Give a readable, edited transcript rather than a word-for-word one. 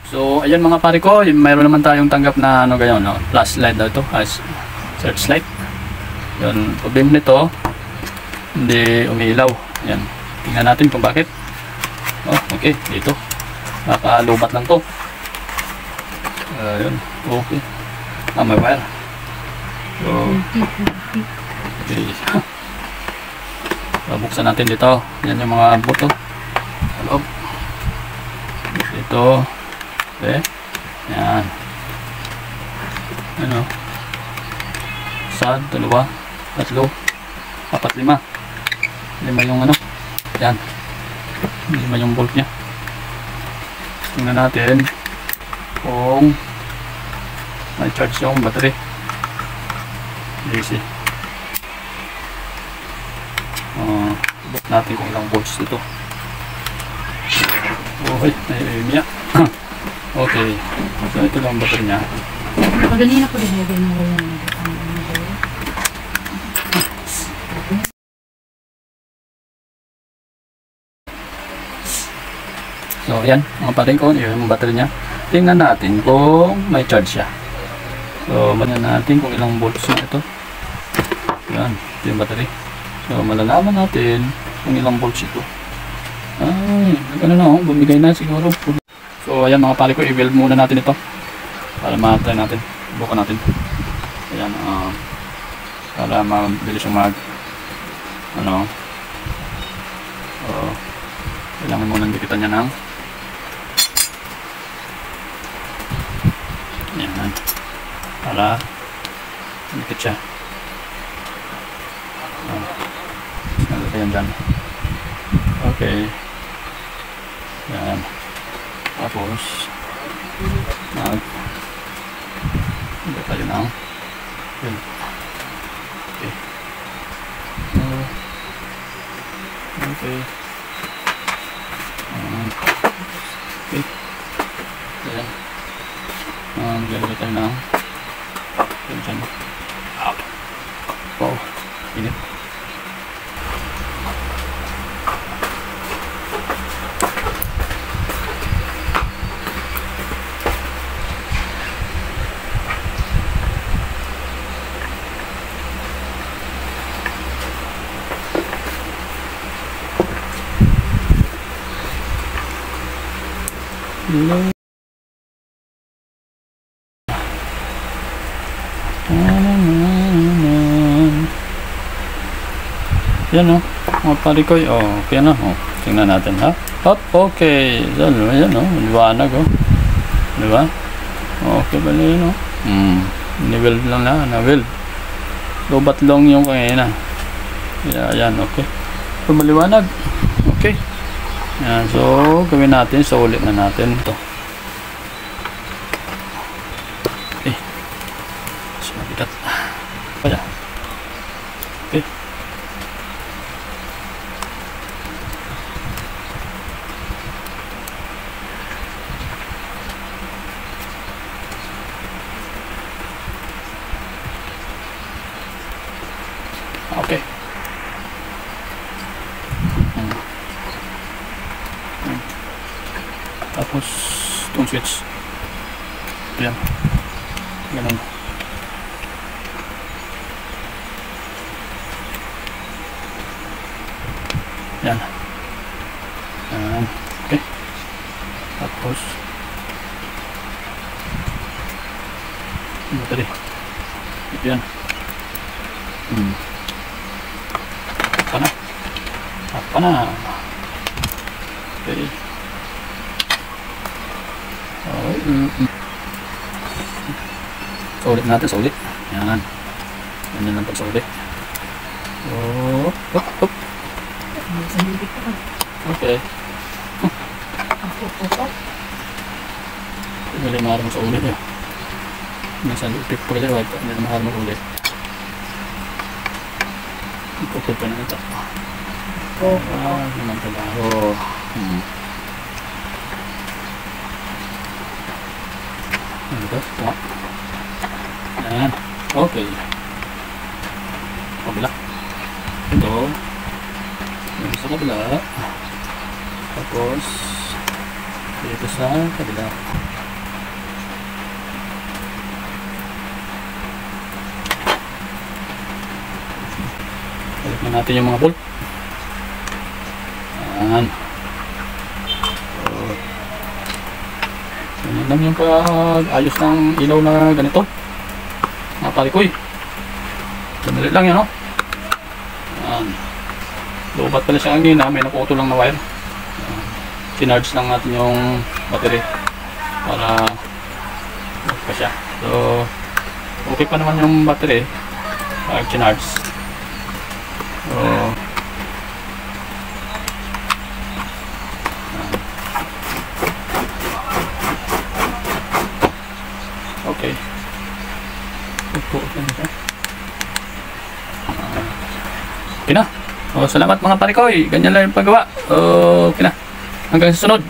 So, ayan mga pare ko, mayroon naman tayong tanggap na ano ganyan, no? Flashlight daw ito, as searchlight. Yun, problema nito, hindi umiilaw. Yan, tingnan natin kung bakit. Oh, okay, dito. Nakalumat lang to. Yun, okay. May wire. So, okay. So, buksan natin dito. Yan yung mga buto. Loob. Dito. Okay. Yan. Ano? Isa, dalawa, tatlo, apat, lima. Lima yung ano. Yan. Lima yung bolt nya. Tingnan natin kung may charge yung battery. Easy. Look natin kung ilang volts ito. Okay, may okay, so ito lang battery nya. Paganina ko din yung so yan, mga paring ko, yung battery nya. Tingnan natin kung may charge siya. So manyan natin kung ilang volts na ito. Yan, ito yung battery. So malalaman natin kung ilang volts ito. Ay, ano na, bumigay na siguro. So ayan mga pare ko, i-weld muna natin ito para ma-try natin, bukan natin. Ayan, para mabilis yung mag ano, kailangan muna dikitan niya ng ayan, para dikit siya. Nalagay yan dyan. Okay. Yan. Tapos hindi tayo na. Yun. Okay. Okay. Okay. Ayan. Maglalagay tayo na. Yun dyan. Wow. Init. Yan o, mga pare ko, okay na, tingnan natin ha. Hop, okay, yan o, liwanag o, diba? Okay pala yun o, ni-weld lang na weld. Lobat long yung kanina. Yan, okay. So, maliwanag, okay. Yan, so, gawin natin, so ulit na natin ito. Okay. So, mabigat. Kaya. Okay. Okay. Tapos itong switch. Yan. Ganun. Yan. Okay. Tapos battery. Ito yan. Apa na. Okay. Sulit natin, sulit. Yan. Ganyan lang pag-sulit. Hop. Okay. Hindi mahal mo sa ulit eh. Minsan lupit pa kaya, hindi mahal mo ulit. Ipupit pa na ito. Naman trabaho. Ano ito? Ito. Ayan. Okay. Kabila. Ito. Yung sa kabila. Tapos dito sa kabila. Tingnan natin yung mga bolt. Ayan. Ganyan lang yung pag-ayos ng ilaw na ganito. Mga parikoy. Sandali lang yan, no? Ayan. Lubat pala siya kanina. May naputo lang na wire. Tinarge lang natin yung battery para pa siya. So, okay pa naman yung battery pag charge. So, okay. Okay na. So, salamat mga parikoy. Ganyan lang yung paggawa. Okay na. Hanggang sa sunod.